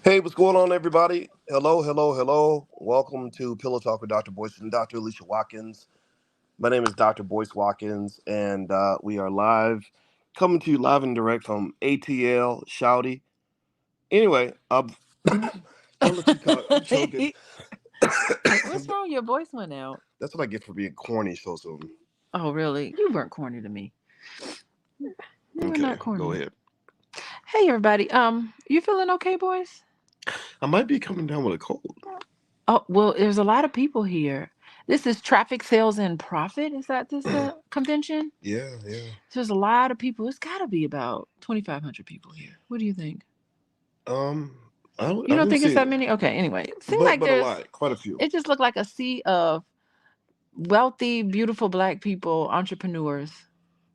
Hey, what's going on, everybody? Hello, hello, hello. Welcome to Pillow Talk with Dr. Boyce and Dr. Alicia Watkins. My name is Dr. Boyce Watkins, and we are live, coming to you live and direct from ATL Shouty. Anyway, I'll let you talk. I'm choking. What's wrong? Your voice went out. That's what I get for being corny so soon. Oh, really? You weren't corny to me. You were Okay, not go corny. ahead. Hey, everybody. You feeling okay, boys? I might be coming down with a cold. Oh, well, there's a lot of people here. This is Traffic Sales and Profit. Is that this convention? Yeah, yeah. So there's a lot of people. It's got to be about 2,500 people here. What do you think? Um, You I don't don't think it's see that it, many? Okay. Anyway, it seems but like a there's. lot, quite a few. It just looked like a sea of wealthy, beautiful Black people, entrepreneurs.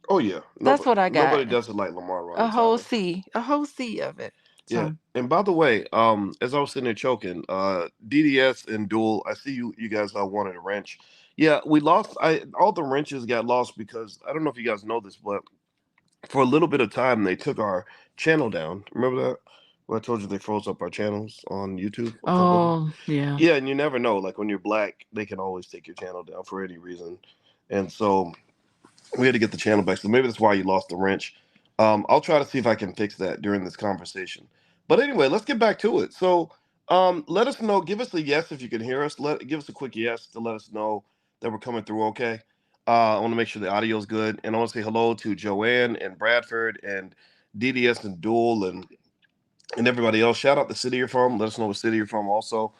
Oh yeah, That's what I got. nobody does it like Lamar A running whole town. sea, a whole sea of it. Yeah, So. and by the way, as I was sitting there choking, DDS and Duel, I see you guys wanted a wrench. Yeah, we lost. I all the wrenches got lost because I don't know if you guys know this, but for a little bit of time they took our channel down. Remember that? When I told you they froze up our channels on YouTube, a couple of them. Oh, yeah. Yeah, and you never know. Like when you're black, they can always take your channel down for any reason, and so we had to get the channel back. So maybe that's why you lost the wrench. I'll try to see if I can fix that during this conversation. But anyway, let's get back to it. So let us know. Give us a yes if you can hear us. Give us a quick yes to let us know that we're coming through okay. I want to make sure the audio is good, and I want to say hello to Joanne and Bradford and DDS and Duel and everybody else. Shout out the city you're from. Let us know what city you're from also.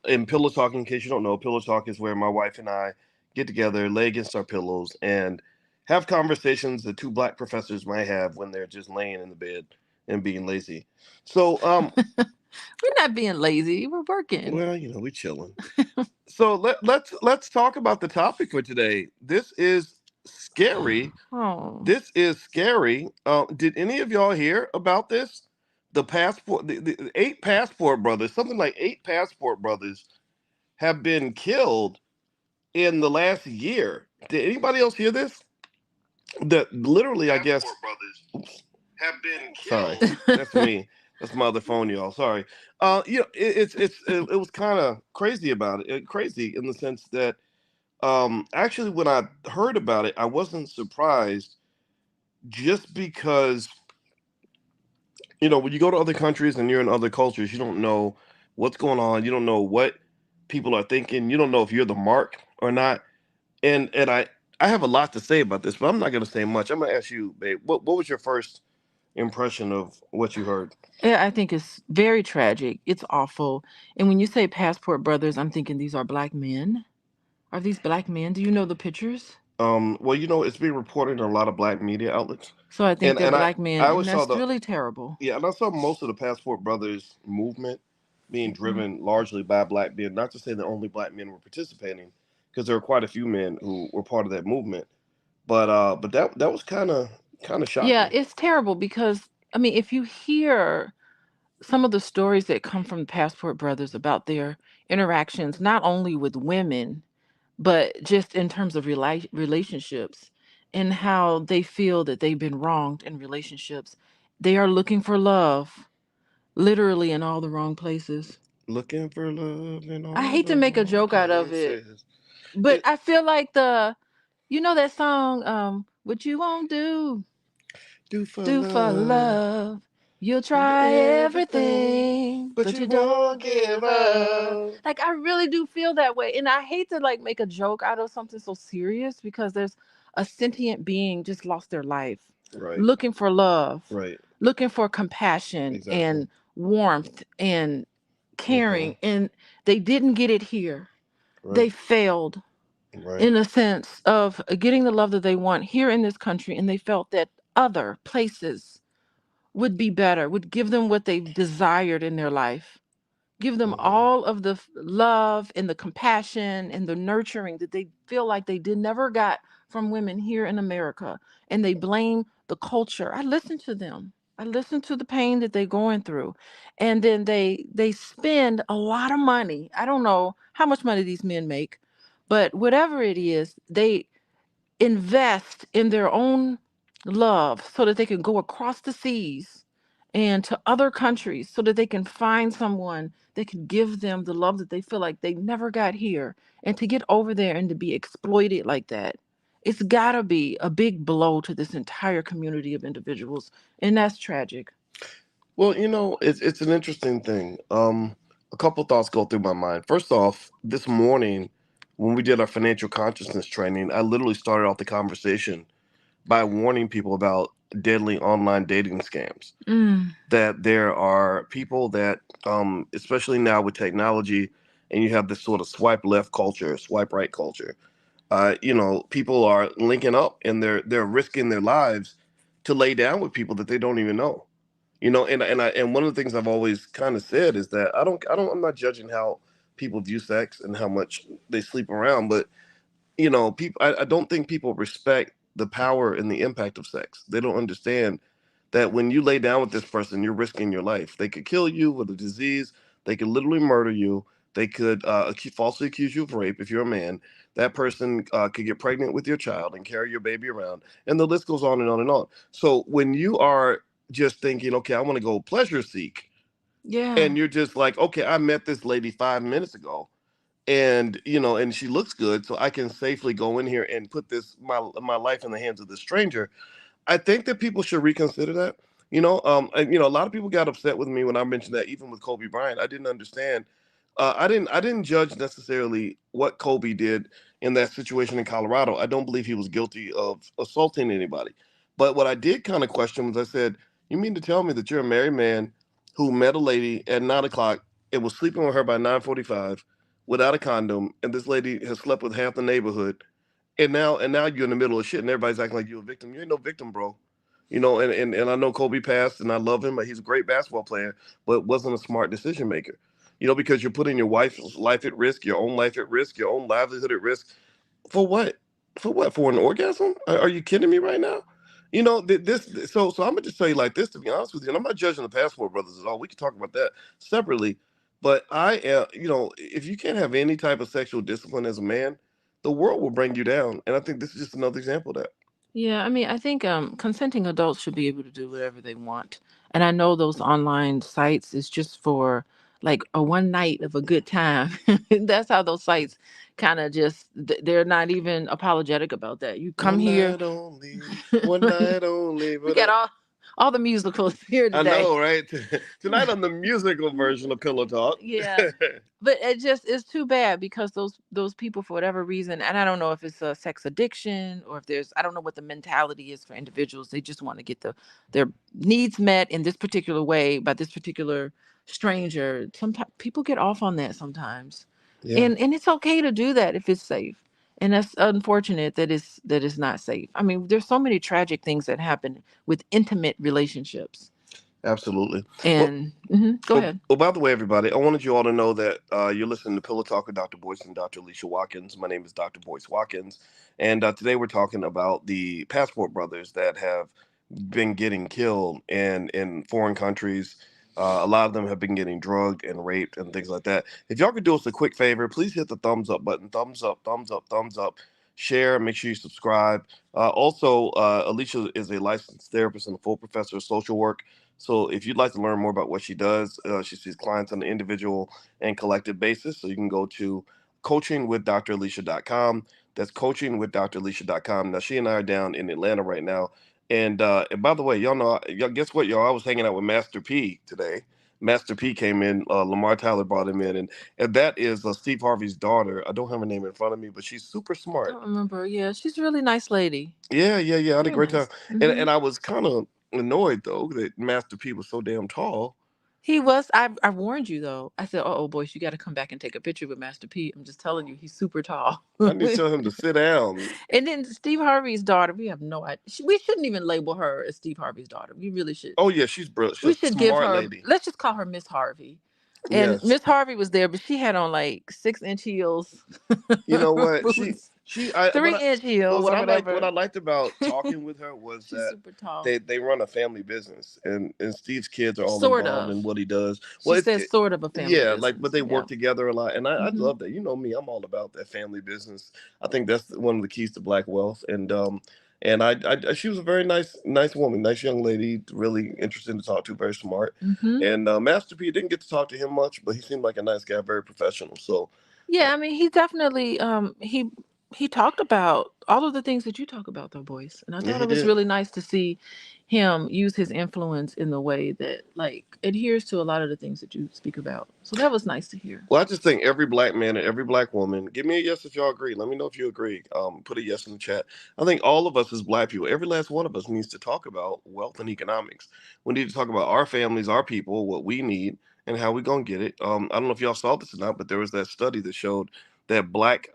And pillow talk, in case you don't know, pillow talk is where my wife and I get together, lay against our pillows, and have conversations that two black professors might have when they're just laying in the bed and being lazy. So, We're not being lazy. We're working. well, we chilling. So let's talk about the topic for today. This is scary. Oh. This is scary. Did any of y'all hear about this? The eight passport brothers, something like eight passport brothers, have been killed in the last year. Did anybody else hear this? That literally, I guess. Oops, Have been sorry, killed. that's me. That's my other phone, y'all. Sorry. It was kind of crazy about it. Crazy in the sense that actually when I heard about it, I wasn't surprised just because when you go to other countries and you're in other cultures, you don't know what's going on. You don't know what people are thinking. You don't know if you're the mark or not. And I have a lot to say about this, but I'm not going to say much. I'm going to ask you, babe. What was your first impression of what you heard? Yeah, I think it's very tragic. It's awful. And when you say passport brothers, I'm thinking these are Black men. Are these Black men? Do you know the pictures? Well, it's being reported in a lot of black media outlets, So I think and they're and I Black I men, and always saw that's the really terrible. yeah, and I saw most of the Passport Brothers movement being Hmm. driven largely by black men. Not to say that only black men were participating, because there were quite a few men who were part of that movement. But that was kind of Yeah, shocking. it's terrible because, I mean, if you hear some of the stories that come from the passport brothers about their interactions, not only with women, but just in terms of relationships and how they feel that they've been wronged in relationships. They are looking for love, literally in all the wrong places. Looking for love in I all hate to the make a wrong joke out of it, places. but It I feel like you know that song, what you won't do for do for love love. You'll and try everything, everything, but but you you won't don't give give up. up. Like, I really do feel that way. And I hate to like make a joke out of something so serious because there's a sentient being just lost their life Right, looking for love, right, looking for compassion exactly. and warmth and Hmm. caring. And they didn't get it here. Right, They failed right. in a sense of getting the love that they want here in this country. And they felt that other places would be better, would give them what they desired in their life, give them Hmm. all of the love and the compassion and the nurturing that they feel like they did never got from women here in America. And they blame the culture. I listen to them. I listen to the pain that they're going through. And then they spend a lot of money. I don't know how much money these men make, but whatever it is, they invest in their own love so that they can go across the seas and to other countries so that they can find someone that can give them the love that they feel like they never got here. And to get over there and to be exploited like that, it's got to be a big blow to this entire community of individuals. And that's tragic. Well, it's an interesting thing. A couple thoughts go through my mind. First off, this morning when we did our financial consciousness training, I literally started off the conversation by warning people about deadly online dating scams. Mm, That there are people that, especially now with technology, and you have this sort of swipe left culture, swipe right culture. People are linking up and they're risking their lives to lay down with people that they don't even know. And one of the things I've always kind of said is that I'm not judging how people view sex and how much they sleep around, but people, I don't think people respect the power and the impact of sex. They don't understand that when you lay down with this person, you're risking your life. They could kill you with a disease. They could literally murder you. They could falsely accuse you of rape if you're a man. That person could get pregnant with your child and carry your baby around, and the list goes on and on and on. So when you are just thinking, okay, I want to go pleasure seek, yeah. and you're just like, okay, I met this lady 5 minutes ago, and she looks good, so I can safely go in here and put my life in the hands of this stranger. I think that people should reconsider that. And, a lot of people got upset with me when I mentioned that. Even with Kobe Bryant, I didn't understand. I didn't judge necessarily what Kobe did in that situation in Colorado. I don't believe he was guilty of assaulting anybody. But what I did kind of question was, I said, "You mean to tell me that you're a married man who met a lady at 9 o'clock and was sleeping with her by 9:45 without a condom, and this lady has slept with half the neighborhood?" And now you're in the middle of shit and everybody's acting like you're a victim. You ain't no victim, bro. And I know Kobe passed and I love him, but he's a great basketball player, but wasn't a smart decision maker. Because you're putting your wife's life at risk, your own life at risk, your own livelihood at risk. For what? For what? For an orgasm? Are you kidding me right now? This. So I'm gonna just tell you like this. To be honest with you, and I'm not judging the Passport Brothers at all. We can talk about that separately. But I am, if you can't have any type of sexual discipline as a man, the world will bring you down. And I think this is just another example of that. Yeah, I mean, I think consenting adults should be able to do whatever they want. And I know those online sites is just for like a one night of a good time. That's how those sites kind of just they're not even apologetic about that. You come One here. night only, one night only. We But got all the musicals here I today. know, right? Tonight on the musical version of Pillow Talk. Yeah. But it just is too bad because those people for whatever reason, and I don't know if it's a sex addiction or if there's I don't know what the mentality is for individuals. They just want to get their needs met in this particular way by this particular stranger. Sometimes people get off on that sometimes. Yeah, And it's okay to do that if it's safe. And that's unfortunate that it's not safe. I mean, there's so many tragic things that happen with intimate relationships. absolutely. Well, And go Well, ahead. well, by the way, everybody, I wanted you all to know that you're listening to Pillow Talk with Dr. Boyce and Dr. Alicia Watkins. My name is Dr. Boyce Watkins, and today we're talking about the Passport Brothers that have been getting killed in foreign countries. A lot of them have been getting drugged and raped and things like that. If y'all could do us a quick favor, please hit the thumbs up button. Thumbs up, thumbs up, thumbs up. Share. Make sure you subscribe. Also, Alicia is a licensed therapist and a full professor of social work. So if you'd like to learn more about what she does, she sees clients on an individual and collective basis. So you can go to coachingwithdralicia.com. That's coachingwithdralicia.com. Now she and I are down in Atlanta right now. And by the way, y'all guess what, y'all? I was hanging out with Master P today. Master P came in. Lamar Tyler brought him in, and that is Steve Harvey's daughter. I don't have her name in front of me, but she's super I smart. don't remember. Yeah, she's a really nice lady. Yeah, yeah, yeah. I had a Very great time, nice. and I was kind of annoyed though that Master P was so damn tall. He was. I warned you though. I said, "Oh, boys, you got to come back and take a picture with Master P." I'm just telling you, he's super tall. I need to tell him to sit down. And then Steve Harvey's daughter. We have no idea. We shouldn't even label her as Steve Harvey's daughter. We really should. Oh yeah, she's brilliant. We She's a should give smart her. lady. Let's just call her Miss Harvey. And Yes. Miss Harvey was there, but she had on like 6-inch heels, You know what? boots, She I three what I inch but heels, what or I liked what whatever. I liked about talking with her was She's that super tall. they run a family business, and Steve's kids are all Sort involved in of. what he does. She Well, says sort of a family yeah, like, but business. they Yeah. work together a lot, and I Hmm. love that. You know me, I'm all about that family business. I think that's one of the keys to black wealth, and And she was a very nice woman, nice young lady, really interesting to talk to, very smart. Mm-hmm. And Master P didn't get to talk to him much, but he seemed like a nice guy, very professional. So Yeah, I mean, he definitely he talked about all of the things that you talk about, though, boys. And I yeah, thought he it was did. really nice to see him use his influence in the way that like adheres to a lot of the things that you speak about. So that was nice to hear. Well, I just think every black man and every black woman, give me a yes if y'all agree. Let me know if you agree. Put a yes in the chat. I think all of us as black people, every last one of us needs to talk about wealth and economics. We need to talk about our families, our people, what we need, and how we gonna get it. I don't know if y'all saw this or not, but there was that study that showed that black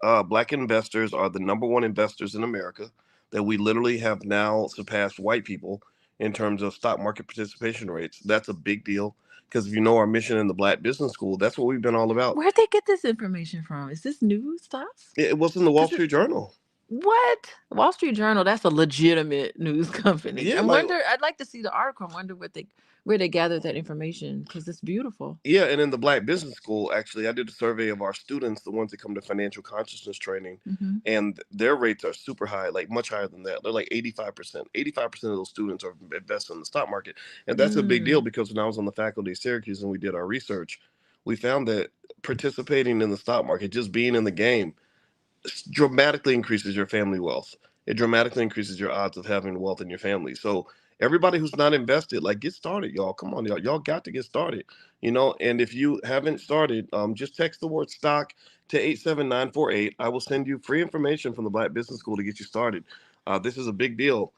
investors are the number one investors in America. That we literally have now surpassed white people in terms of stock market participation rates. That's a big deal because if you know our mission in the Black Business School, that's what we've been all about. Where'd they get this information from? Is this new stuff? It was in the Wall Because Street Journal. what? Wall Street Journal, that's a legitimate news company. Yeah, I like wonder, I'd like to see the article. I wonder what they where they gathered that information because it's beautiful. yeah, and in the Black Business School, actually, I did a survey of our students, the ones that come to financial consciousness training, Hmm. and their rates are super high, like much higher than that. They're like 85%. 85% of those students are invested in the stock market, and that's a big deal Mm. because when I was on the faculty of Syracuse and we did our research, we found that participating in the stock market, just being in the game, dramatically increases your family wealth. It dramatically increases your odds of having wealth in your family. So everybody who's not invested, like get started, y'all. Come on, y'all. Y'all got to get started. And if you haven't started, just text the word stock to 87948. I will send you free information from the Black Business School to get you started. This is a big deal.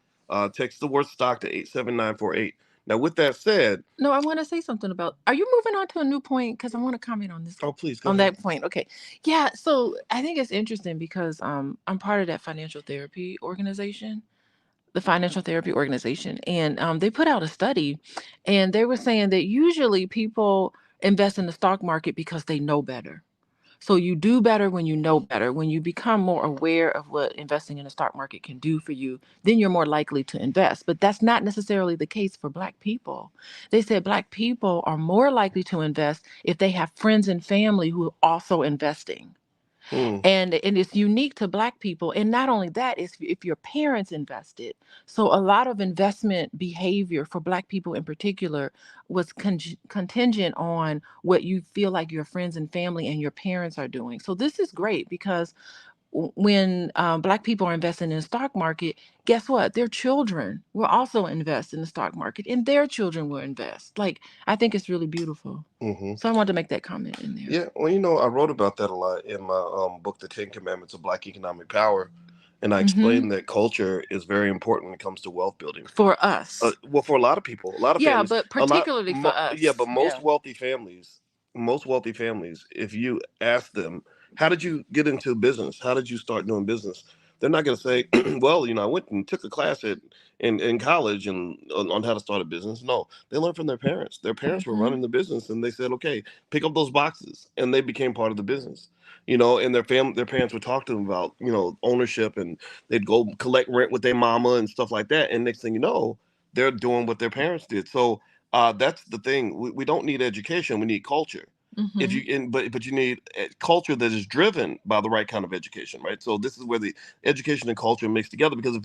Text the word stock to 87948. Now, with that said, No, I want to say something about. Are you moving on to a new point? Because I want to comment on this, oh please go on ahead. that point. Okay, yeah. So I think it's interesting because I'm part of that financial therapy organization, and they put out a study, and they were saying that usually people invest in the stock market because they know better. So you do better when you know better. When you become more aware of what investing in the stock market can do for you, then you're more likely to invest. But that's not necessarily the case for Black people. They said Black people are more likely to invest if they have friends and family who are also investing. Hmm. And it's unique to Black people. And not only that, is if your parents invested. So a lot of investment behavior for Black people in particular was contingent on what you feel like your friends and family and your parents are doing. So this is great because when Black people are investing in the stock market, guess what? Their children will also invest in the stock market, and their children will invest. Like, I think it's really beautiful. Hmm. So I wanted to make that comment in there. Yeah, well, I wrote about that a lot in my book, The Ten Commandments of Black Economic Power, and I Hmm. explained that culture is very important when it comes to wealth building. For us. Well, for a lot of people, a lot of Yeah, families, but particularly for yeah, but us. Yeah. most wealthy families, if you ask them, how did you get into business? How did you start doing business? They're not going to say, well, I went and took a class in college and on how to start a business. No, they learned from their parents. Their parents were Hmm. running the business, and they said, okay, pick up those boxes, and they became part of the business. And their parents would talk to them about ownership, and they'd go collect rent with their mama and stuff like that. And next thing you know, they're doing what their parents did. So that's the thing. We don't need education. We need culture. If Hmm. you but you need a culture that is driven by the right kind of education, right? So this is where the education and culture mix together. Because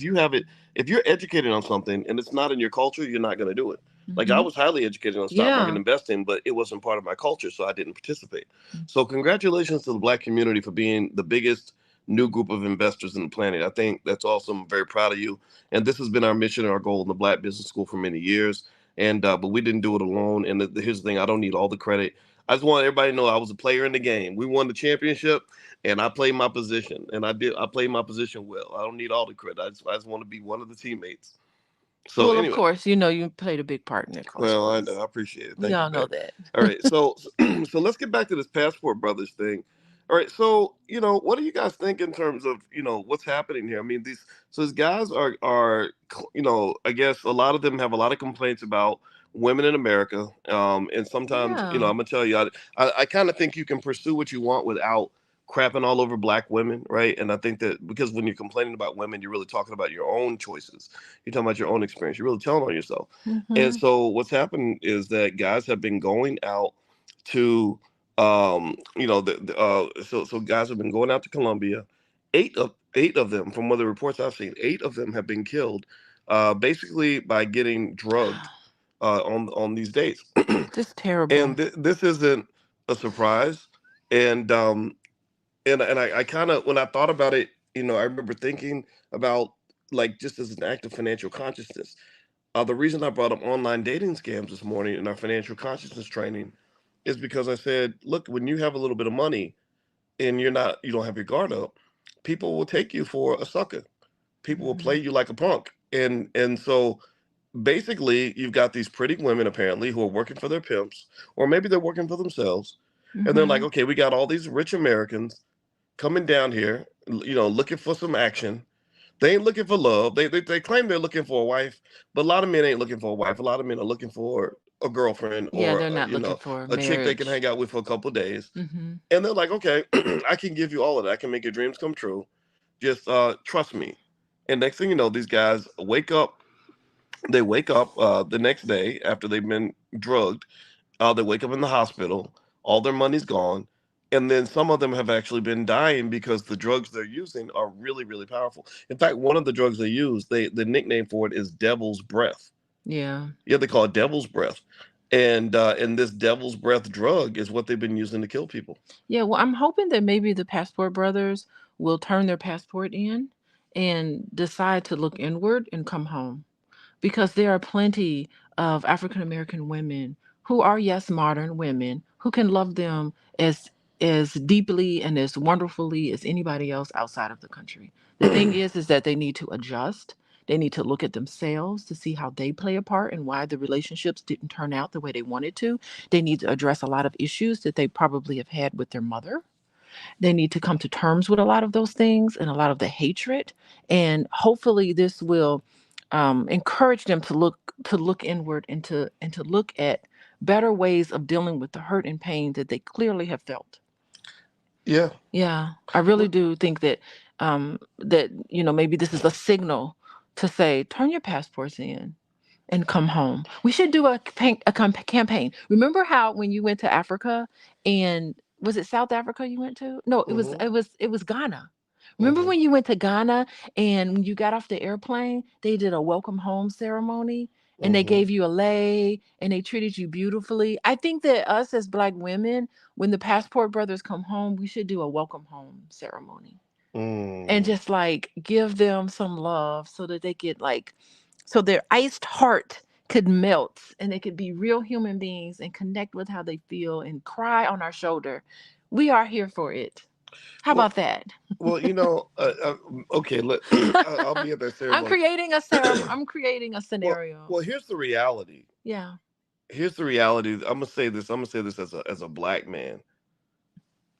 if you're educated on something and it's not in your culture, you're not going to do it. Like I Hmm. was highly educated on stock market Yeah. investing, but it wasn't part of my culture, so I didn't participate. So congratulations to the Black community for being the biggest new group of investors in the planet. I think that's awesome. I'm very proud of you. And this has been our mission and our goal in the Black Business School for many years. And but we didn't do it alone. And here's the thing: I don't need all the credit. I just want everybody to know I was a player in the game. We won the championship, and I played my position, and I played my position well. I don't need all the credit. I just want to be one of the teammates. So Well, of anyway, course, you played a big part in that cause, well, I know. boys. I appreciate it. We Thank you, all know babe. that. All right. So, so let's get back to this Passport Brothers thing. All right. So, what do you guys think in terms of, what's happening here? I mean, these guys are, I guess a lot of them have a lot of complaints about women in America. And sometimes, Yeah. I'm gonna tell you, I kind of think you can pursue what you want without crapping all over black women, right? And I think that because when you're complaining about women, you're really talking about your own choices. You're talking about your own experience. You're really telling on yourself. And Hmm. so what's happened is that guys have been going out to, so guys have been going out to Colombia. 8 of them, from what the reports I've seen, 8 of them have been killed, basically by getting drugged on these dates. Just terrible. And this isn't a surprise. And I kind of, when I thought about it, I remember thinking about, like, just as an act of financial consciousness. The reason I brought up online dating scams this morning in our financial consciousness training is because I said, look, when you have a little bit of money and you don't have your guard up, people will take you for a sucker. People will play Hmm. you like a punk. And so basically you've got these pretty women apparently who are working for their pimps, or maybe they're working for themselves. And they're like, Hmm. okay, we got all these rich Americans coming down here, looking for some action. They ain't looking for love. They claim they're looking for a wife, but a lot of men ain't looking for a wife. A lot of men are looking for a girlfriend, Yeah, or they're not looking for a chick they can marriage. hang out with for a couple of days. Hmm. And they're like, okay, I can give you all of that. I can make your dreams come true. Just trust me. And next thing you know, these guys wake up. They wake up the next day after they've been drugged. They wake up in the hospital. All their money's gone. And then some of them have actually been dying because the drugs they're using are really, really powerful. In fact, one of the drugs they use, the nickname for it is Devil's Breath. Yeah. Yeah, they call it Devil's Breath. And this Devil's Breath drug is what they've been using to kill people. Yeah, well, I'm hoping that maybe the passport brothers will turn their passport in and decide to look inward and come home, because there are plenty of African American women who are, yes, modern women who can love them as deeply and as wonderfully as anybody else outside of the country. The thing is that they need to adjust. They need to look at themselves to see how they play a part and why the relationships didn't turn out the way they wanted to. They need to address a lot of issues that they probably have had with their mother. They need to come to terms with a lot of those things and a lot of the hatred. And hopefully this will encourage them to look inward and to look at better ways of dealing with the hurt and pain that they clearly have felt. Yeah. Yeah, I really What? do think that maybe this is a signal to say turn your passports in and come home. We should do a campaign. Remember how when you went to Africa, and was it South Africa you went to? No, it was Mm-hmm. it was it was Ghana. Remember Mm-hmm. when you went to Ghana and when you got off the airplane, they did a welcome home ceremony and they Mm-hmm. gave you a lei and they treated you beautifully. I think that us as Black women, when the passport brothers come home, we should do a welcome home ceremony and Mm. just like give them some love so that they could like so their iced heart could melt and they could be real human beings and connect with how they feel and cry on our shoulder. We are here for it. How Well, about that? well, okay. I'll be at that I'm ceremony. creating a ceremony. I'm creating a well, scenario. well, here's the reality. Yeah. Here's the reality. I'm gonna say this. I'm gonna say this as a black man,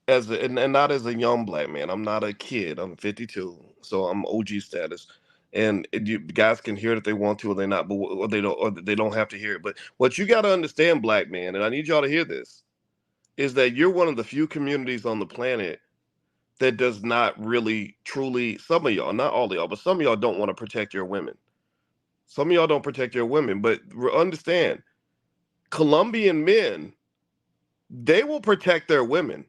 and not as a young black man. I'm not a kid. I'm 52, so I'm OG status. And guys can hear it if they want to, or they not, but or they don't have to hear it. But what you got to understand, black man, and I need y'all to hear this, is that you're one of the few communities on the planet that does not really truly. Some of y'all, not all of y'all, but some of y'all don't want to protect your women. Some of y'all don't protect your women, but understand, Colombian men, they will protect their women.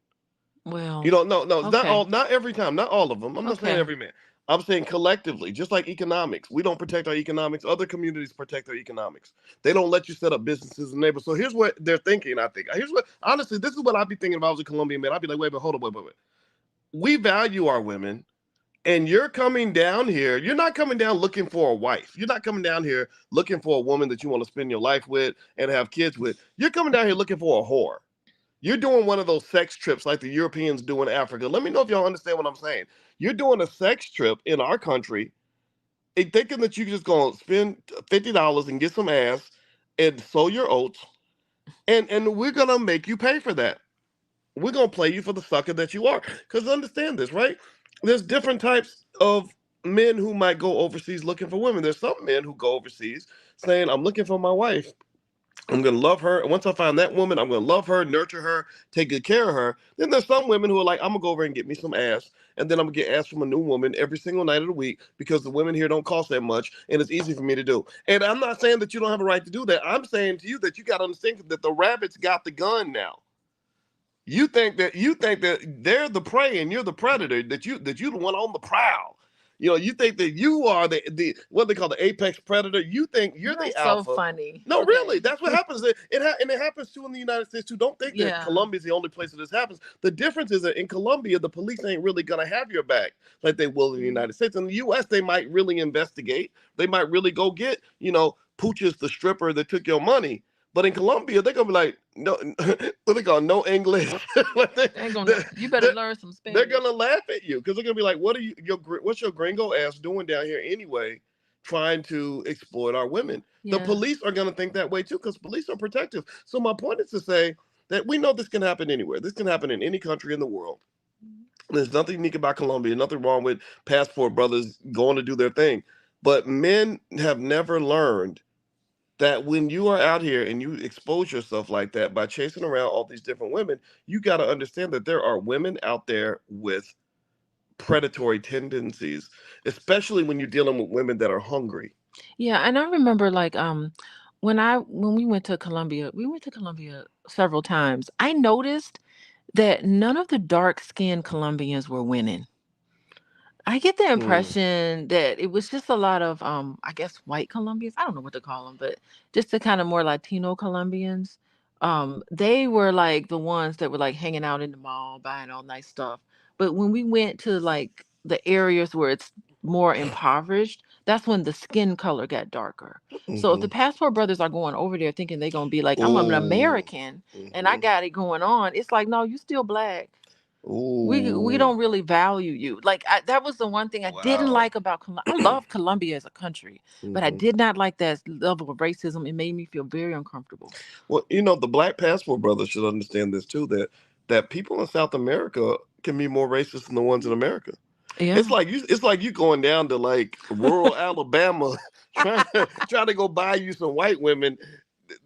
Well, No, it's okay. not every time, not all of them. I'm not saying Okay. every man. I'm saying collectively, just like economics. We don't protect our economics. Other communities protect their economics. They don't let you set up businesses and neighbors. So here's what they're thinking, I think. Here's what, honestly, this is what I'd be thinking if I was a Colombian man. I'd be like, wait, but hold on, wait. We value our women, and you're coming down here. You're not coming down looking for a wife. You're not coming down here looking for a woman that you want to spend your life with and have kids with. You're coming down here looking for a whore. You're doing one of those sex trips like the Europeans do in Africa. Let me know if y'all understand what I'm saying. You're doing a sex trip in our country, thinking that you just gonna spend $50 and get some ass and sow your oats, and we're gonna make you pay for that. We're gonna play you for the sucker that you are. Because understand this, right? There's different types of men who might go overseas looking for women. There's some men who go overseas saying, "I'm looking for my wife. I'm gonna love her. And once I find that woman, I'm gonna love her, nurture her, take good care of her." Then there's some women who are like, "I'm gonna go over and get me some ass, and then I'm gonna get ass from a new woman every single night of the week because the women here don't cost that much, and it's easy for me to do." And I'm not saying that you don't have a right to do that. I'm saying to you that you gotta understand that the rabbits got the gun now. You think that they're the prey and you're the predator, that you the one on the prowl. You think that you are the what they call the apex predator. You think you're You're the so alpha. funny. No, really, Okay. that's what happens. And it happens too in the United States too. Don't think that Yeah. Colombia is the only place that this happens. The difference is that in Colombia, the police ain't really gonna have your back like they will in the Mm. United States. In the U.S., they might really investigate. They might really go get Pooch's the stripper that took your money. But in Colombia, they're gonna be like, no, what they call no English. Like They ain't gonna. they, You better they, learn some they're gonna Spanish. laugh at you because they're gonna be like, what's your gringo ass doing down here anyway, trying to exploit our women? The Yeah. police are gonna think that way too because police are protective. So my point is to say that we know this can happen anywhere. This can happen in any country in the world. There's nothing unique about Colombia. Nothing wrong with passport brothers going to do their thing. But men have never learned that when you are out here and you expose yourself like that by chasing around all these different women, you got to understand that there are women out there with predatory tendencies, especially when you're dealing with women that are hungry. Yeah, and I remember like when we went to Colombia, we went to Colombia several times. I noticed that none of the dark skinned Colombians were winning. I get the Hmm. impression that it was just a lot of I guess white Colombians. I don't know what to call them, but just the kind of more Latino Colombians. They were like the ones that were like hanging out in the mall buying all nice stuff. But when we went to like the areas where it's more impoverished, that's when the skin color got darker. So if Hmm. the passport brothers are going over there thinking they're gonna be like, I'm an Ooh. American and I Hmm. got it going on, it's like, no, you still black. We Ooh. don't really value you. Like that was the one thing I didn't Wow. like about I love Colombia as a country, but I Hmm. did not like that level of racism. It made me feel very uncomfortable. Well, the Black Passport brothers should understand this too. That people in South America can be more racist than the ones in America. It's Yeah. like you going down to like rural Alabama trying to go buy you some white women.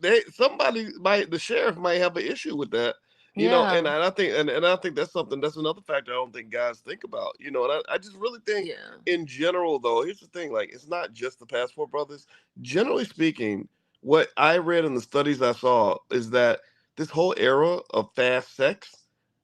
The sheriff might have an issue with that. And Yeah. I think that's another factor I don't think guys think about. And I just really think Yeah. in general though, here's the thing, like it's not just the passport brothers. Generally speaking, what I read in the studies I saw is that this whole era of fast sex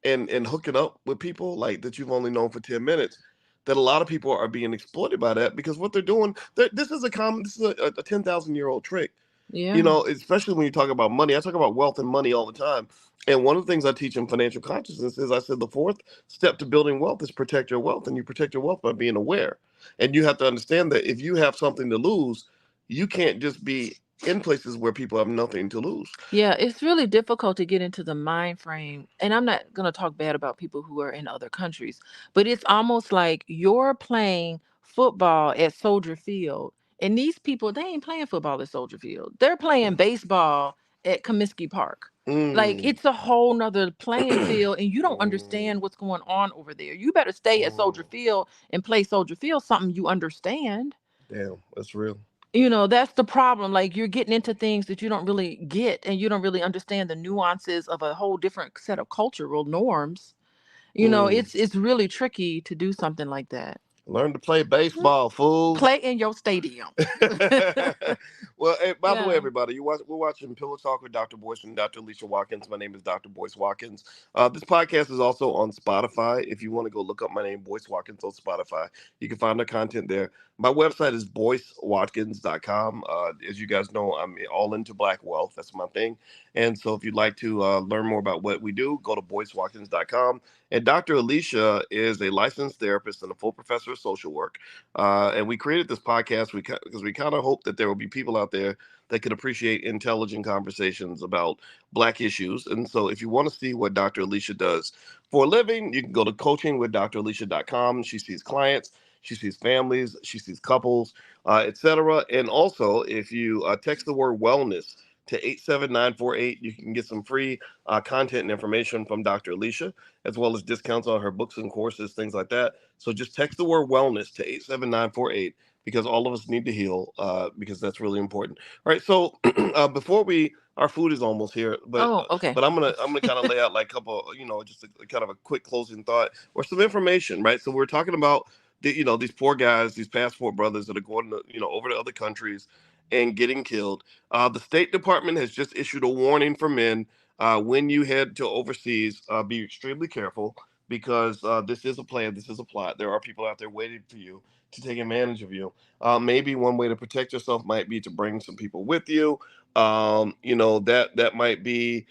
and hooking up with people like that you've only known for 10 minutes, that a lot of people are being exploited by that because what they're doing, this is a 10,000-year-old trick. Yeah. Especially when you talk about money. I talk about wealth and money all the time. And one of the things I teach in financial consciousness is I said the fourth step to building wealth is protect your wealth. And you protect your wealth by being aware. And you have to understand that if you have something to lose, you can't just be in places where people have nothing to lose. Yeah, it's really difficult to get into the mind frame. And I'm not going to talk bad about people who are in other countries, but it's almost like you're playing football at Soldier Field. And these people, they ain't playing football at Soldier Field. They're playing baseball at Comiskey Park. Like Mm. it's a whole nother playing field, and you don't understand Mm. what's going on over there. You better stay at Soldier Mm. Field and play Soldier Field, something you understand. Damn, that's real. That's the problem. Like you're getting into things that you don't really get and you don't really understand the nuances of a whole different set of cultural norms. Mm. It's really tricky to do something like that. Learn to play Mhm. baseball, fools. Play in your stadium. Well, hey, by the way, Yeah. everybody, we're watching Pillow Talk with Dr. Boyce and Dr. Alicia Watkins. My name is Dr. Boyce Watkins. This podcast is also on Spotify. If you want to go look up my name, Boyce Watkins, on Spotify, you can find our content there. My website is boycewatkins.com. As you guys know, I'm all into black wealth. That's my thing. And so if you'd like to learn more about what we do, go to boycewatkins.com. And Dr. Alicia is a licensed therapist and a full professor of social work. And we created this podcast because we kind of hope that there will be people out there that can appreciate intelligent conversations about black issues. And so if you want to see what Dr. Alicia does for a living, you can go to coachingwithdralicia.com. She sees clients, she sees families, she sees couples, etc. And also, if you text the word wellness to 87948, you can get some free content and information from Dr. Alicia, as well as discounts on her books and courses, things like that. So just text the word wellness to 87948 because all of us need to heal, because that's really important. All right. So before our food is almost here, but Oh, okay. but I'm gonna kind of lay out like a couple, just a kind of a quick closing thought or some information, right? So we're talking about these poor guys, these passport brothers that are going over to other countries and getting killed. The State Department has just issued a warning for men, when you head to overseas, be extremely careful because this is a plan, this is a plot. There are people out there waiting for you to take advantage of you. Maybe one way to protect yourself might be to bring some people with you. That might be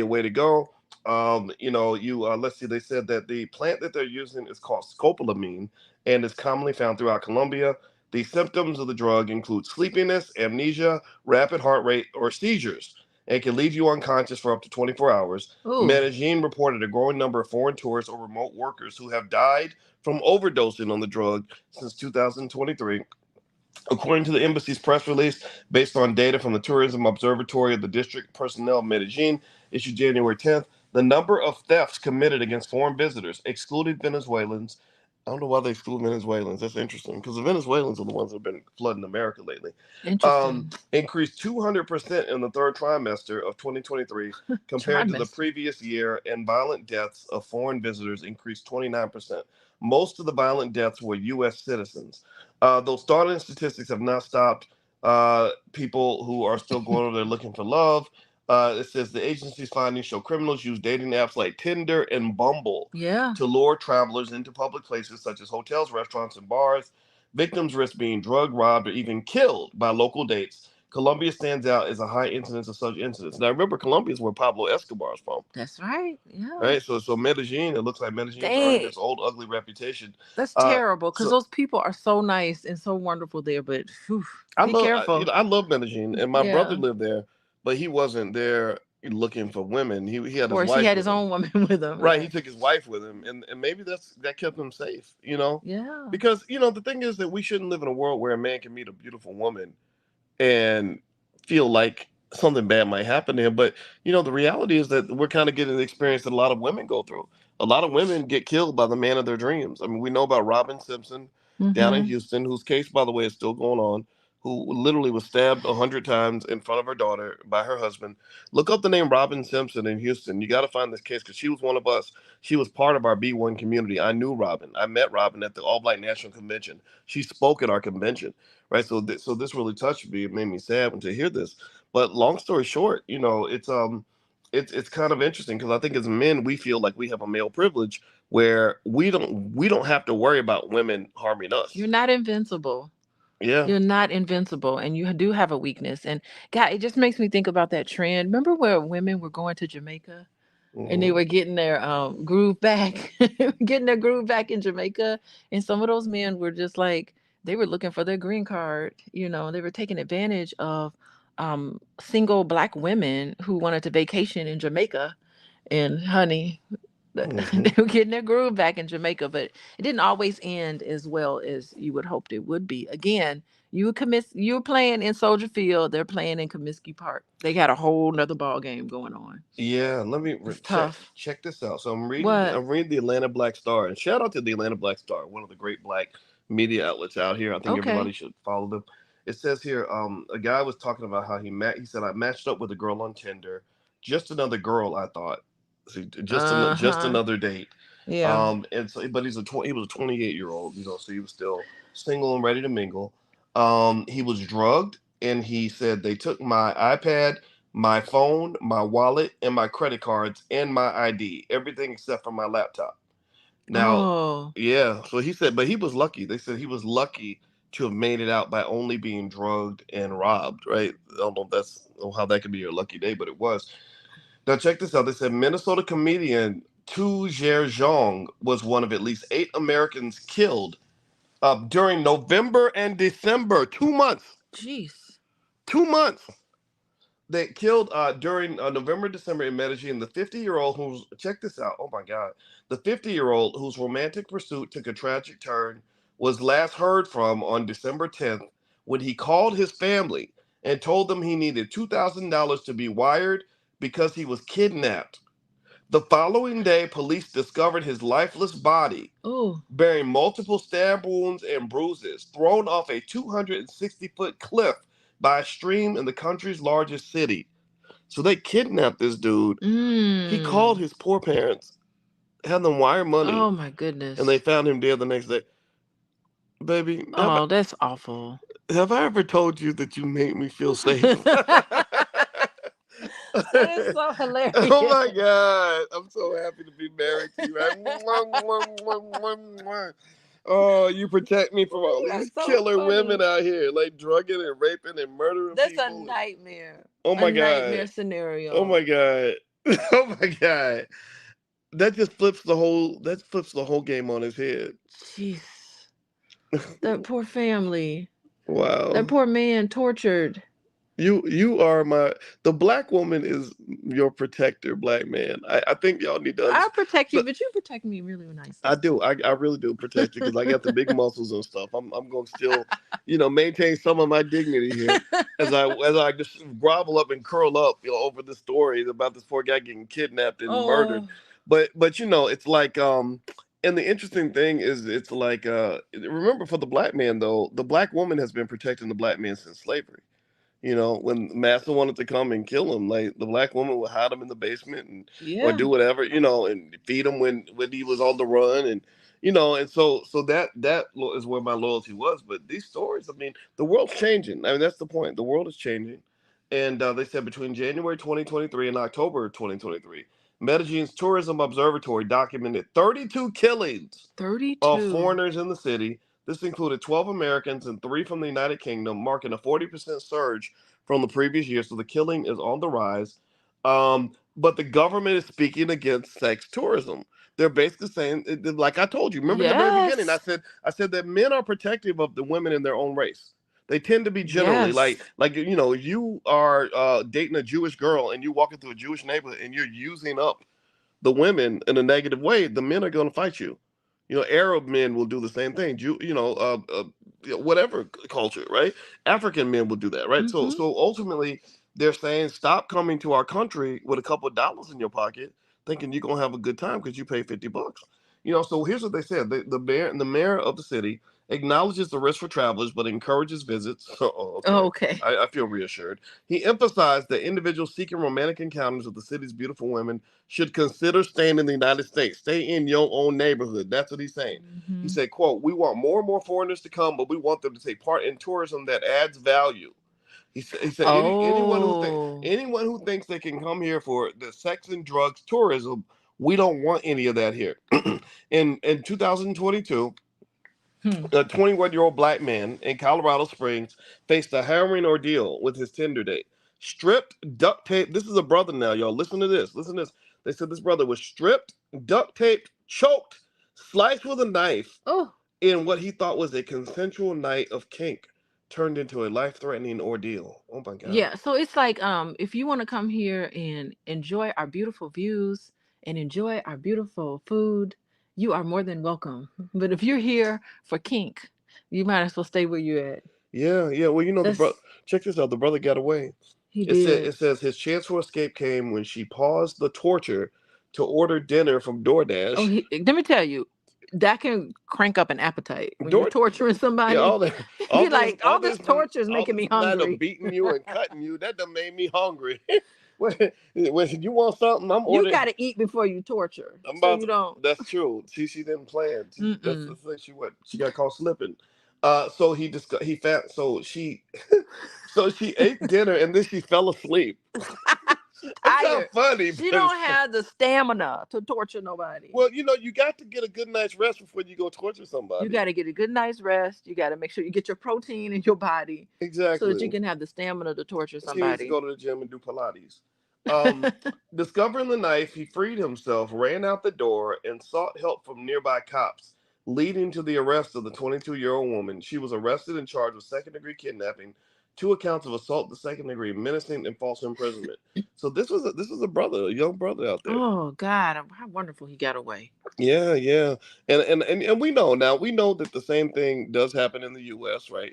a way to go. Let's see. They said that the plant that they're using is called scopolamine and is commonly found throughout Colombia. The symptoms of the drug include sleepiness, amnesia, rapid heart rate, or seizures, and can leave you unconscious for up to 24 hours. Ooh. Medellin reported a growing number of foreign tourists or remote workers who have died from overdosing on the drug since 2023. According to the embassy's press release, based on data from the Tourism Observatory of the District Personnel of Medellin, issued January 10th, the number of thefts committed against foreign visitors, excluding Venezuelans, I don't know why they exclude Venezuelans. That's interesting because the Venezuelans are the ones that have been flooding America lately. Interesting. Increased 200% in the third trimester of 2023 compared to the Trimester. previous year, and violent deaths of foreign visitors increased 29%. Most of the violent deaths were U.S. citizens. Those startling statistics have not stopped people who are still going over there looking for love. It says the agency's findings show criminals use dating apps like Tinder and Bumble Yeah. to lure travelers into public places such as hotels, restaurants, and bars. Victims risk being drugged, robbed, or even killed by local dates. Colombia stands out as a high incidence of such incidents. Now, remember, Colombia is where Pablo Escobar is from, That's right. Yeah. right? So Medellin, it looks like Medellin's earning Dang. its old ugly reputation. That's Uh, terrible because so those people are so nice and so wonderful there, but whew, I be love, careful. I love Medellin, and my brother Yeah. lived there, but he wasn't there looking for women. He Of had his course, he wife had his with him. own woman with him. Right, he Right. took his wife with him, and maybe that kept him safe, Yeah. because the thing is that we shouldn't live in a world where a man can meet a beautiful woman and feel like something bad might happen to him. But the reality is that we're kind of getting the experience that a lot of women go through. A lot of women get killed by the man of their dreams. I mean, we know about Robin Simpson down in Mm-hmm. Houston, whose case, by the way, is still going on, who literally was stabbed 100 times in front of her daughter by her husband. Look up the name Robin Simpson in Houston. You got to find this case because she was one of us. She was part of our B1 community. I knew Robin. I met Robin at the All Black National Convention. She spoke at our convention, right? So this really touched me. It made me sad to hear this. But long story short, it's kind of interesting because I think as men we feel like we have a male privilege where we don't have to worry about women harming us. You're not invincible. Yeah. You're not invincible, and you do have a weakness. And God, it just makes me think about that trend. Remember where women were going to Jamaica and they Hmm. were getting their groove back, getting their groove back in Jamaica, and some of those men were just like they were looking for their green card. They were taking advantage of single black women who wanted to vacation in Jamaica. And honey, Hmm. they were getting their groove back in Jamaica, but it didn't always end as well as you would hoped it would be. Again, you were playing in Soldier Field, they're playing in Comiskey Park. They got a whole nother ball game going on. Yeah, let me It's check tough. check this out. So I'm reading What? I'm reading the Atlanta Black Star, and shout out to the Atlanta Black Star, one of the great black media outlets out here. I think everybody Okay. should follow them. It says here, a guy was talking about how he said I matched up with a girl on Tinder, just another girl. I thought, see, just Uh-huh. another date. Yeah. And so, but he was a 28-year old, so he was still single and ready to mingle. He was drugged, and he said they took my iPad, my phone, my wallet, and my credit cards, and my ID, everything except for my laptop. Now, Oh. yeah, so he said, but he was lucky. They said he was lucky to have made it out by only being drugged and robbed, right? I don't know if that's how that could be your lucky day, but it was. Now, check this out. They said Minnesota comedian Jer Jong was one of at least 8 Americans killed during November and December. 2 months. Jeez. 2 months. They killed during November, December in Medellin. The 50-year-old who's check this out. Oh my God, the 50-year-old whose romantic pursuit took a tragic turn was last heard from on December 10th when he called his family and told them he needed $2,000 to be wired because he was kidnapped. The following day, police discovered his lifeless body, Oh. bearing multiple stab wounds and bruises, thrown off a 260-foot cliff by a stream in the country's largest city. So they kidnapped this dude. He called Mm. his poor parents, had them wire money, Oh my and they goodness. found him dead the next day. Baby, Oh, that's awful. have I ever told you that you make me feel safe? That is so Oh hilarious. my God. I'm so happy to be married to you. Right? Mwah, mwah, mwah, mwah, mwah. Oh, you protect me from all You are these so killer women funny. out here, like drugging and raping and murdering That's a people. nightmare. Oh A my god. nightmare Oh scenario. my god. Oh my god. That just flips the whole. That flips the whole game on his head. Jeez. That poor family. That Wow. poor man tortured. You are my the black woman is your protector, black man. I think y'all need to I understand. protect you, but you protect me really I nicely. do. I really do protect you because I got the big muscles and stuff. I'm going to still, maintain some of my dignity here as I just grovel up and curl up, over the story about this poor guy getting kidnapped and murdered. Oh, But it's like and the interesting thing is it's like remember for the black man though, the black woman has been protecting the black man since slavery. When Massa wanted to come and kill him, like the black woman would hide him in the basement and or yeah. do whatever, and feed him when he was on the run, and so that is where my loyalty was. But these stories, I mean, the world's changing. I mean, that's the point. The world is changing, and they said between January 2023 and October 2023, Medellin's tourism observatory documented 32 killings of 32. foreigners in the city. This included 12 Americans and 3 from the United Kingdom, marking a 40% surge from the previous year. So the killing is on the rise. But the government is speaking against sex tourism. They're basically saying, like I told you, remember in the very beginning, I Yes. said I said that men are protective of the women in their own race. They tend to be generally like Yes. like if you are dating a Jewish girl and you walk into a Jewish neighborhood and you're using up the women in a negative way, the men are going to fight you. Arab men will do the same thing. Whatever culture, right? African men will do that, right? So, Mm-hmm. so ultimately, they're saying stop coming to our country with a couple of dollars in your pocket, thinking you're gonna have a good time because you pay $50. So here's what they said: the mayor of the city acknowledges the risk for travelers, but encourages visits. Oh, okay. Okay. I feel reassured. He emphasized that individuals seeking romantic encounters with the city's beautiful women should consider staying in the United States. Stay in your own neighborhood. That's what he's saying. He Mm-hmm. said, quote, we want more and more foreigners to come, but we want them to take part in tourism that adds value. He said Oh. anyone who thinks they can come here for the sex and drugs tourism, we don't want any of that here. In 2022, Hmm. a 21-year-old black man in Colorado Springs faced a harrowing ordeal with his Tinder date. Stripped, duct taped. This is a brother now, y'all. Listen to this. Listen to this. They said this brother was stripped, duct taped, choked, sliced with a knife Oh. in what he thought was a consensual night of kink turned into a life-threatening ordeal. Oh my God. Yeah, so it's like if you want to come here and enjoy our beautiful views and enjoy our beautiful food, you are more than welcome. But if you're here for kink, you might as well stay where you're at. Yeah, yeah. Well, the brother. That's Check this out. The brother got away. he It did. says his chance for escape came when she paused the torture to order dinner from DoorDash. Let me tell you, that can crank up an appetite when you're Door, torturing yeah, somebody. all that, Be like, all this torture is all making this me night of hungry. beating you and cutting you, that done made me hungry. when you want something, I'm You ordering. got to eat before you torture, I'm so about you to. don't. That's true. She didn't plan. That's the Mm-mm. thing. She got caught slipping. So he found. So she, so she ate dinner and then she fell asleep. She It's not tired. funny, She but don't have the stamina to torture nobody. well, you got to get a good night's rest before you go torture You somebody. got to get a good night's rest. You got to make sure you get your protein in your body so that you Exactly. can have the stamina to torture She needs to somebody. go to the gym and do Pilates. Um, Discovering the knife, he freed himself, ran out the door, and sought help from nearby cops, leading to the arrest of the 22-year-old woman. She was arrested and charged with second-degree kidnapping, 2 accounts of assault to second degree, menacing, and false imprisonment. So this was a brother, a young brother out there. Oh God, how wonderful he got away. Yeah, yeah, and we know now. We know that the same thing does happen in the U.S., right?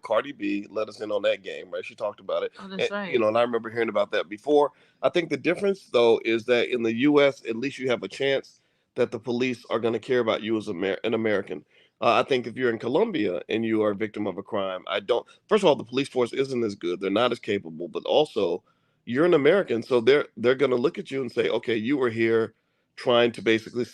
Cardi B let us in on that game, right? She talked about it, Oh, and that's right. and I remember hearing about that before. I think the difference, though, is that in the U.S., at least you have a chance that the police are going to care about you as an American. I think if you're in Colombia and you are a victim of a crime, I don't. First of all, the police force isn't as good; they're not as capable. But also, you're an American, so they're going to look at you and say, "Okay, you were here." Trying to basically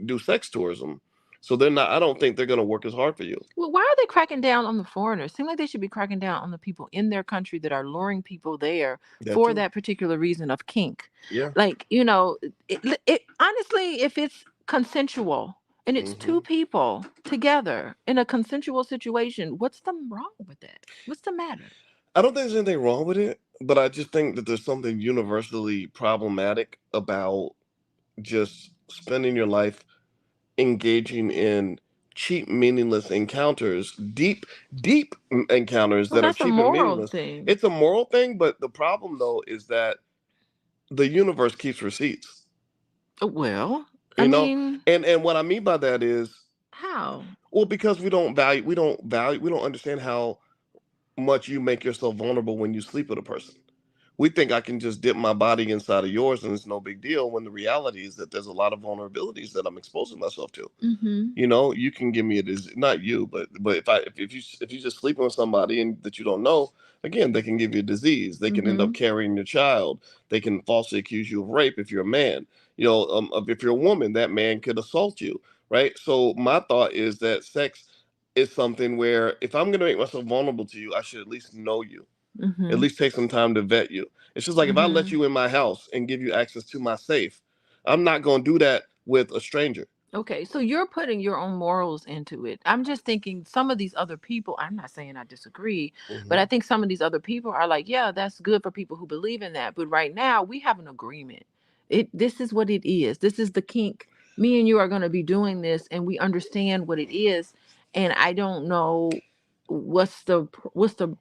do sex tourism. So they're not. I don't think they're going to work as hard for you. Well, why are they cracking down on the foreigners? Seem like they should be cracking down on the people in their country that are luring people there That for too. that particular reason of kink. Yeah. Like, honestly, if it's consensual, and it's Hmm. two people together in a consensual situation. What's the wrong with that? What's the matter? I don't think there's anything wrong with it, but I just think that there's something universally problematic about just spending your life engaging in cheap, meaningless encounters, deep encounters Well, that are that's a cheap and moral meaningless. thing. It's a moral thing, but the problem though is that the universe keeps receipts. Well, I You know, mean, and what I mean by that is, how? well, because we don't understand how much you make yourself vulnerable when you sleep with a person. We think I can just dip my body inside of yours and it's no big deal, when the reality is that there's a lot of vulnerabilities that I'm exposing myself to. Mm-hmm. You know, you can give me a disease, not you, but if you just sleeping with somebody and that you don't know, again, they can give you a disease. They can end up Mm-hmm. carrying your child. They can falsely accuse you of rape if you're a man. You know, if you're a woman, that man could assault you, right? So my thought is that sex is something where if I'm going to make myself vulnerable to you, I should at least know you, at Mm-hmm. least take some time to vet you. It's just like if I let Mm-hmm. you in my house and give you access to my safe, I'm not going to do that with a stranger. Okay, so you're putting your own morals into it. I'm just thinking some of these other people, I'm not saying I disagree, but I Hmm. think some of these other people are like, yeah, that's good for people who believe in that. But right now, we have an agreement. This is what it is. This is the kink. Me and you are going to be doing this and we understand what it is, and I don't know what's the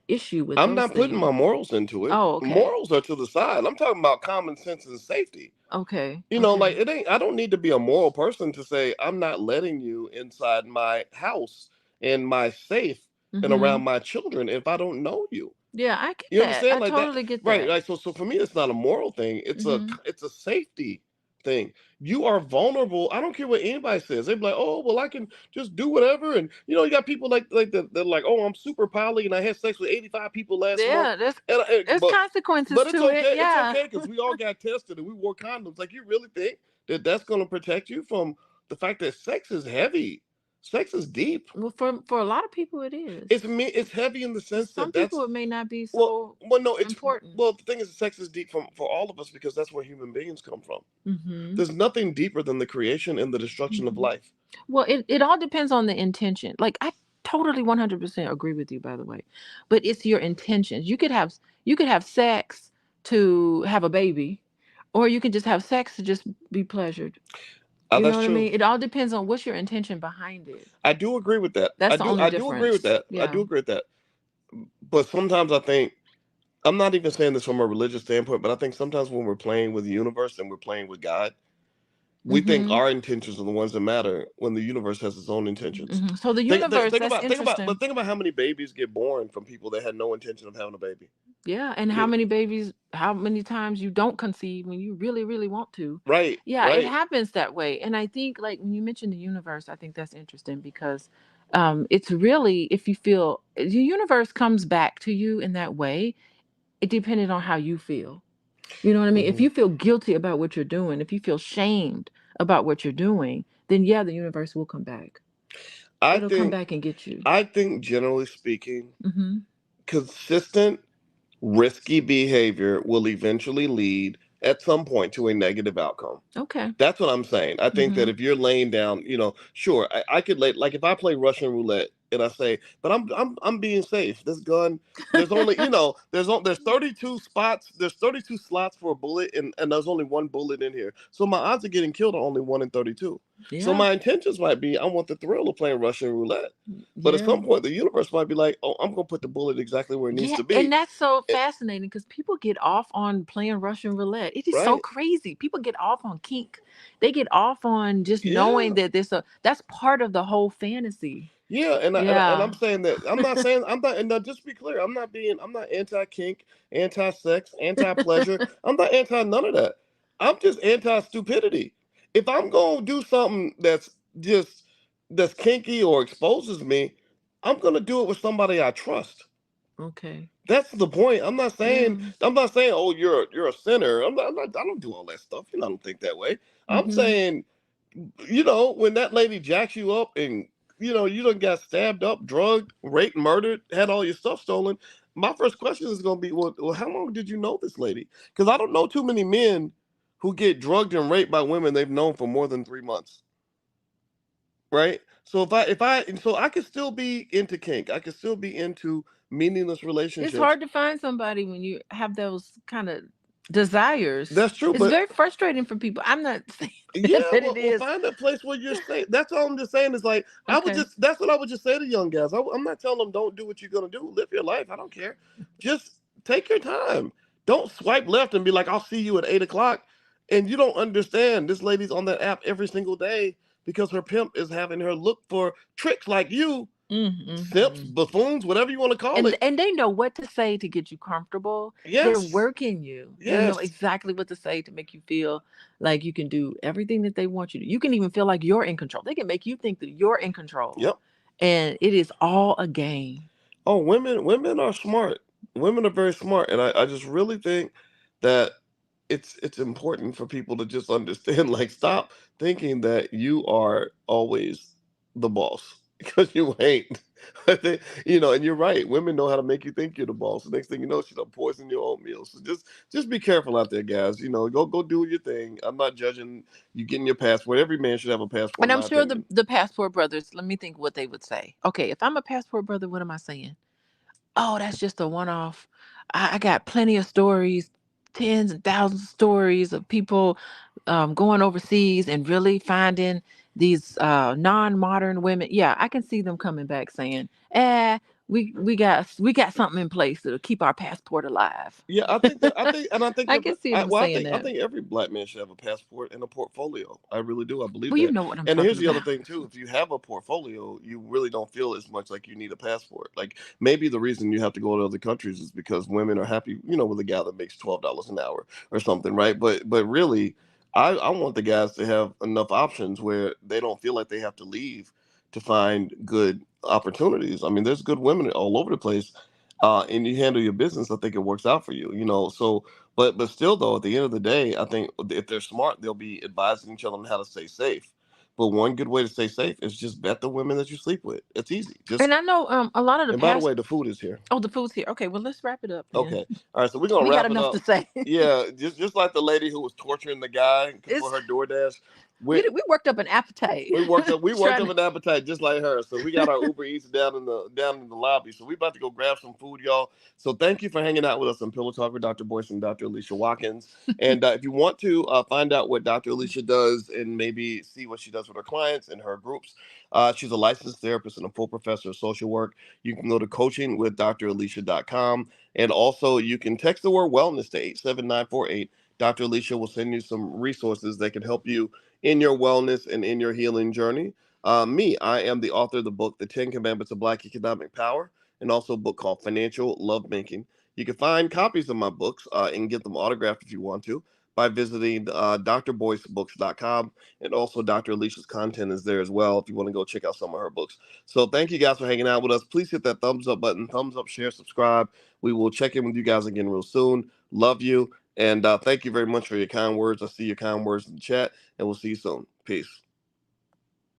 issue with I'm those not putting things. my morals into it. Oh, okay. Morals are to the side. I'm talking about common sense and safety. Okay. You know, like Okay. it ain't. I don't need to be a moral person to say I'm not letting you inside my house and my safe and around Mhm. my children if I don't know you. Yeah, I get You that. understand I like that, totally get right? that. Right. So for me, it's not a moral thing. Mhm. It's a safety thing. You are vulnerable. I don't care what anybody says. They're like, oh, well, I can just do whatever. And you know, you got people like that. They're like, oh, I'm super poly and I had sex with 85 people last month. Yeah, there's And there's consequences but it's to it. okay. It's Yeah. okay because we all got tested and we wore condoms. Like, you really think that that's going to protect you from the fact that sex is heavy? Sex is deep. Well, for a lot of people, it is. It's heavy in the For sense some that people, that's it may not be well, so no, it's important. well. The thing is, sex is deep for all of us because that's where human beings come from. Mhm. There's nothing deeper than the creation and the destruction of Mhm. life. Well, it all depends on the intention. Like I totally 100% agree with you, by the way. But it's your intentions. You could have sex to have a baby, or you can just have sex to just be pleasured. You know That's what I true. mean? It all depends on what's your intention behind it. I do agree with that. That's the only I do agree with difference. that. I Yeah. do agree with that. But sometimes I think, I'm not even saying this from a religious standpoint, but I think sometimes when we're playing with the universe and we're playing with God, we think Mhm. our intentions are the ones that matter when the universe has its own intentions. Mhm. So the universe, that's But interesting. think about how many babies get born from people that had no intention of having a baby. Yeah, and You, how many times you don't conceive when you really, really want to. right, Yeah, it right. happens that way. And I think, like, when you mentioned the universe, I think that's interesting because it's really, if you feel the universe comes back to you in that way, it depended on how you feel. You know what I mean? If Hmm. you feel guilty about what you're doing, if you feel shamed about what you're doing, then yeah, the universe will come back. I It'll come think back and get you. I think generally speaking, Hmm. consistent risky behavior will eventually lead at some point to a negative outcome. Okay. That's what I'm saying. I think that Hmm. if you're laying down, you know, sure, I could lay, like if I play Russian roulette and I say, but I'm being safe. This gun, there's only, you know, there's 32 spots, there's 32 slots for a bullet, and there's only one bullet in here. So my odds of getting killed are only 1 in 32. So Yeah. my intentions might be, I want the thrill of playing Russian roulette. But at Yeah. some point, the universe might be like, oh, I'm gonna put the bullet exactly where it needs Yeah, to and be. that's so Eh, fascinating because people get off on playing Russian roulette. It is so Right? crazy. People get off on kink. They get off on just knowing Yeah. that that's part of the whole fantasy. Yeah, and I'm Yeah. saying that I'm not, and now just to be clear, I'm not anti kink, anti sex, anti pleasure. I'm not anti none of that. I'm just anti stupidity. If I'm gonna do something just that's kinky or exposes me, I'm gonna do it with somebody I trust. Okay. That's the point. Yeah. I'm not saying, oh, you're a sinner. I don't do all that stuff. You know, I don't think that way. I'm Mhm. saying, you know, when that lady jacks you up and you know you done got stabbed up, drugged, raped, murdered, had all your stuff stolen. My first question is gonna be, well, how long did you know this lady? Because I don't know too many men who get drugged and raped by women they've known for more than 3 months. right? So so I could still be into kink. I could still be into meaningless It's relationships. hard to find somebody when you have those kind of desires. That's true, It's but very frustrating for people. I'm not saying yeah, that it well, is. find a place where you're safe. That's all I'm just saying is like Okay. that's what I would just say to young guys. I'm not telling them don't do what you're gonna do. Live your life. I don't care. Just take your time. Don't swipe left and be like, I'll see you at 8 o'clock. And you don't understand. This lady's on that app every single day because her pimp is having her look for tricks like you, simps, Mm-hmm. buffoons, whatever you want to call And it. they know what to say to get you comfortable. They're Yes, working you. They know yes, exactly what to say to make you feel like you can do everything that they want you to. You can even feel like you're in control. They can make you think that you're in control. yep. And it is all a game. Oh, women are smart. Women are very smart, and I just really think that it's important for people to just understand, like, stop thinking that you are always the boss because you ain't. I think, and you're right. Women know how to make you think you're the boss. The next thing you know, she's gonna poison your oatmeal. So just be careful out there, guys. Go do your thing. I'm not judging you getting your passport. Every man should have a passport, And in I'm my sure opinion. the passport brothers, let me think what they would say. Okay, if I'm a passport brother, what am I saying? Oh, that's just a one off. I got plenty of stories, tens and thousands of stories of people going overseas and really finding these non modern women. Yeah, I can see them coming back saying, we got something in place that'll keep our passport alive. Yeah, I think that I think, and I think I your, can see them saying I that. think every black man should have a passport and a portfolio. I really do. I believe Well, you that. know what I'm And talking here's the other about. thing too: if you have a portfolio, you really don't feel as much like you need a passport. Like maybe the reason you have to go to other countries is because women are happy, with a guy that makes $12 an hour or something, right? But really, I want the guys to have enough options where they don't feel like they have to leave to find good opportunities. I mean, there's good women all over the place, and you handle your business, I think it works out for you. So, but still, though, at the end of the day, I think if they're smart, they'll be advising each other on how to stay safe. But one good way to stay safe is just vet the women that you sleep with. It's easy. Just And I know a lot of the and by the past. way, the food is here. Oh, the food's here. Okay, well, let's wrap it up then. Okay, all right. So we're gonna We got wrap it enough to up. say. Yeah, just like the lady who was torturing the guy for It's her DoorDash. we worked up an appetite. We worked up Trying to. an appetite just like her. So we got our Uber Eats down in the lobby. So we about to go grab some food, y'all. So thank you for hanging out with us on Pillow Talk with Dr. Boyce and Dr. Alicia Watkins. And if you want to find out what Dr. Alicia does and maybe see what she does with her clients and her groups, she's a licensed therapist and a full professor of social work. You can go to coachingwithdralicia.com. And also you can text the word wellness to 87948. Dr. Alicia will send you some resources that can help you in your wellness and in your healing journey. I am the author of the book, The 10 Commandments of Black Economic Power, and also a book called Financial Lovemaking. You can find copies of my books and get them autographed if you want to by visiting drboycebooks.com. And also Dr. Alicia's content is there as well if you want to go check out some of her books. So thank you guys for hanging out with us. Please hit that thumbs up button, thumbs up, share, subscribe. We will check in with you guys again real soon. Love you. And thank you very much for your kind words. I see your kind words in the chat, and we'll see you soon. Peace.